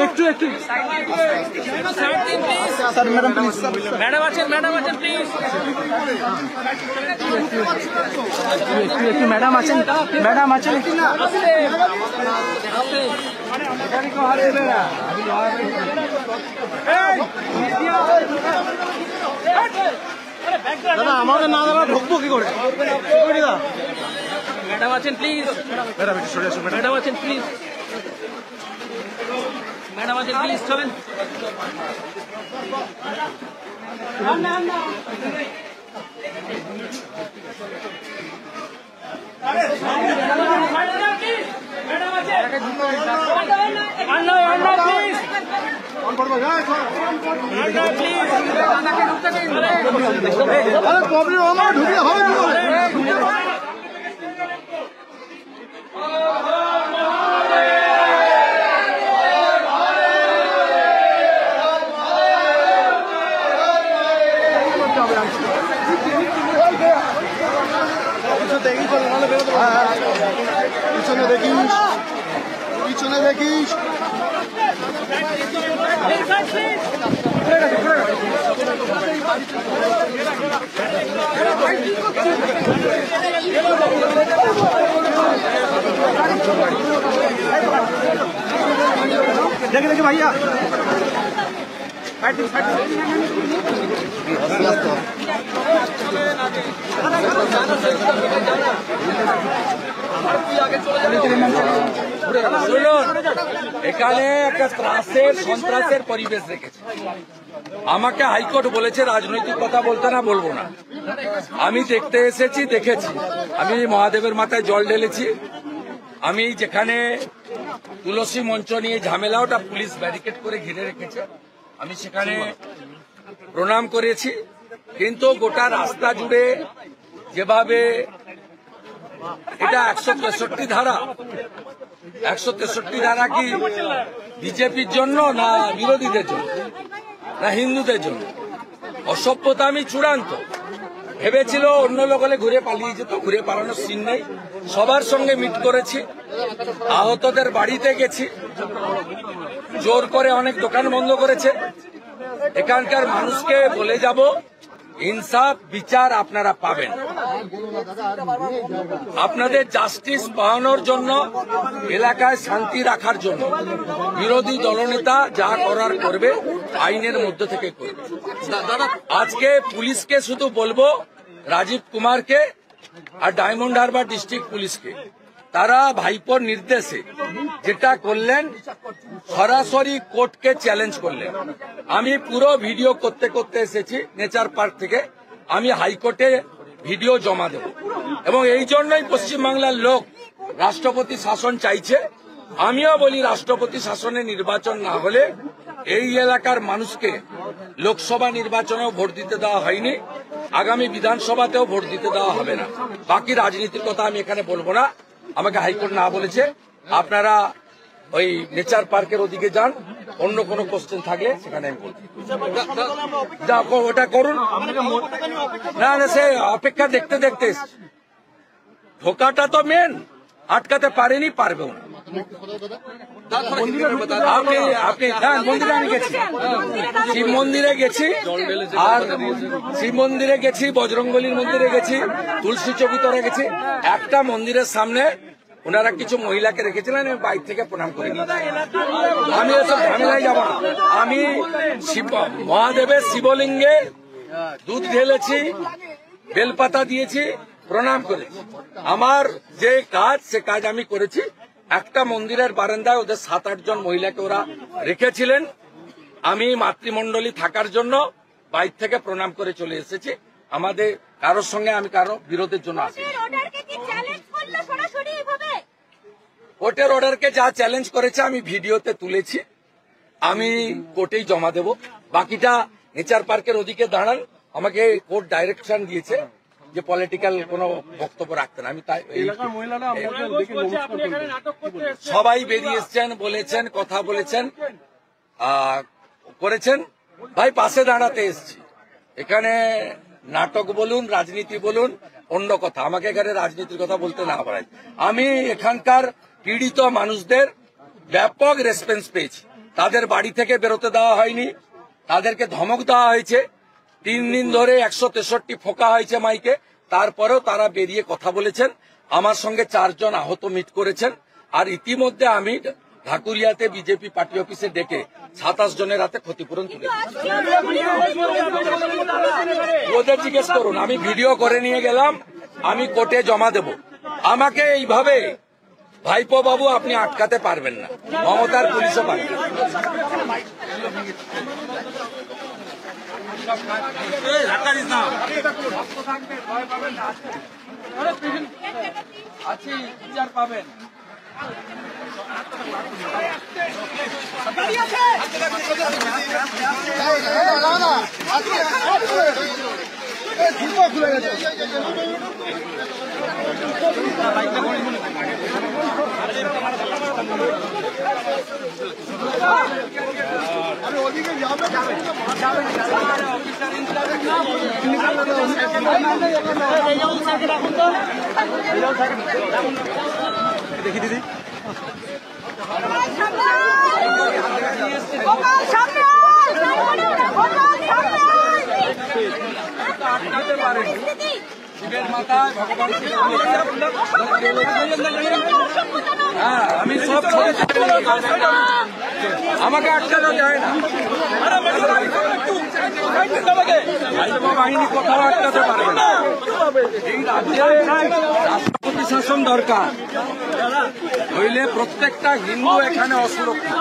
একটু একটু sir madam please madam আছেন প্লিজ একটু একটু ম্যাডাম আছেন একটু না দাদা আমাদের না দাদা ঢুকবো কি করে ম্যাডাম আছেন প্লিজ ম্যাডাম একটু সরে আসুন ম্যাডাম আছেন প্লিজ চলেন প্রবলেম আমার ঢুকলে হবে পিছনে দেখিস দেখে ভাইয়া এখানে একটা সন্ত্রাসের পরিবেশ রেখেছে। আমাকে হাইকোর্ট বলেছে রাজনৈতিক কথা বলতে না, বলবো না। আমি দেখতে এসেছি, দেখেছি। আমি মহাদেবের মাথায় জল ঢেলেছি। আমি যেখানে তুলসী মঞ্চ নিয়ে ঝামেলা, ওটা পুলিশ ব্যারিকেড করে ঘিরে রেখেছে, আমি সেখানে প্রণাম করেছি। কিন্তু গোটা রাস্তা জুড়ে যেভাবে এটা 163 ধারা, 163 ধারা কি বিজেপির জন্য না বিরোধীদের জন্য না হিন্দুদের জন্য? অসভ্যতা আমি চূড়ান্ত। ভেবেছিল অন্য লোক হলে ঘুরে পালিয়ে যেত, ঘুরে পালানোর সিন নেই। সবার সঙ্গে মিট করেছি, আহতদের বাড়িতে গেছি, জোর করে অনেক দোকান বন্ধ করেছে। এখানকার মানুষকে বলে যাব, ইনসাফ বিচার আপনারা পাবেন। আপনাদের জাস্টিস পাওয়ানোর জন্য, এলাকায় শান্তি রাখার জন্য বিরোধী দলনেতা যা করার করবে, আইনের মধ্যে থেকে করবে। আজকে পুলিশকে শুধু বলবো, রাজীব কুমারকে আর ডায়মন্ড হারবার ডিস্ট্রিক্ট পুলিশকে, তারা ভাইপোর নির্দেশে যেটা করলেন, সরাসরি কোর্টকে চ্যালেঞ্জ করলেন। আমি পুরো ভিডিও করতে করতে এসেছি নেচার পার্ক থেকে। আমি হাইকোর্টে ভিডিও জমা দেব, এবং এই জন্যই পশ্চিমবাংলার লোক রাষ্ট্রপতি শাসন চাইছে। আমিও বলি, রাষ্ট্রপতি শাসনে নির্বাচন না হলে এই এলাকার মানুষকে লোকসভা নির্বাচনেও ভোট দিতে দেওয়া হয়নি, আগামী বিধানসভাতেও ভোট দিতে দেওয়া হবে না। বাকি রাজনীতির কথা আমি এখানে বলবো না, আমাকে হাইকোর্ট না বলেছে। আপনারা ওই নেচার পার্কের ওদিকে যান, অন্য কোনো কোশ্চেন থাকলে সেখানে আমি বলছি। ওটা করুন না, সে অপেক্ষা দেখতে দেখতে ঢোকাটা তো মেন, আটকাতে পারেনি, পারবেও না। আপনি মন্দিরে আমি গেছি, শিব মন্দিরে গেছি, আর শিব মন্দিরে গেছি, বজরংবলীর মন্দিরে গেছি, তুলসী চৌকিতরে গেছি। একটা মন্দিরের সামনে ওনারা কিছু মহিলাকে রেখেছিলেন, আমি বাইক থেকে প্রণাম করি। আমি এসব ঝামেলায় যাব না। আমি মহাদেবের শিবলিঙ্গে দুধ ঢেলেছি, বেলপাতা দিয়েছি, প্রণাম করেছি। আমার যে কাজ, সে কাজ আমি করেছি। একটা মন্দিরের বারান্দায় ওদের 7-8 জন মহিলাকে ওরা রেখেছিলেন। আমি মাতৃমণ্ডলী থাকার জন্য বাইক থেকে প্রণাম করে চলে এসেছি। আমাদের কারোর সঙ্গে আমি কারো বিরোধের জন্য আসি। কোর্টের অর্ডারকে যা চ্যালেঞ্জ করেছে আমি ভিডিওতে তুলেছি, আমি কোর্টেই জমা দেব। বাকিটা নেচার পার্কের ওদিকে দাঁড়ান। আমাকে কোর্ট ডাইরেকশন দিয়েছে যে পলিটিক্যাল কোনো বক্তব্য রাখতেন। আমি তাই সবাই বেরিয়ে এসছেন, বলেছেন, কথা বলেছেন, করেছেন। ভাই পাশে দাঁড়াতে এসছি। এখানে নাটক বলুন, রাজনীতি বলুন, অন্য কথা। আমাকে এখানে রাজনীতির কথা বলতে না পারাই। আমি এখানকার পীড়িত মানুষদের ব্যাপক রেসপন্স পেয়েছি। তাদের বাড়ি থেকে বেরোতে দেওয়া হয়নি, তাদেরকে ধমক দেওয়া হয়েছে, 3 দিন ধরে 163 ফোকা হয়েছে মাইকে, তারপরেও তারা বেরিয়ে কথা বলেছেন। আমার সঙ্গে 4 জন আহত মিট করেছেন। আর ইতিমধ্যে আমি ঢাকুরিয়াতে বিজেপি পার্টি অফিসে ডেকে 27 জনের হাতে ক্ষতিপূরণ তুলে দিয়েছি। ওদের জিজ্ঞেস করুন, আমি ভিডিও করে নিয়ে গেলাম, আমি কোর্টে জমা দেব। আমাকে এইভাবে ভাইপো বাবু আপনি আটকাতে পারবেন না, মমতার পুলিশও পারবে না। আছি, বিচার পাবেন। খুলে গেছে। আরে ওদিকে যাবে দেখি দিদি আটকাতে পারেন শিবের মাথায় ভগবান হ্যাঁ, আমি সব আমাকে আটকানো যায় না। বাহিনী কোথাও আটকাতে পারবে না। এই রাজ্যে রাষ্ট্রপতি শাসন দরকার, নইলে প্রত্যেকটা হিন্দু এখানে অসুরক্ষিত।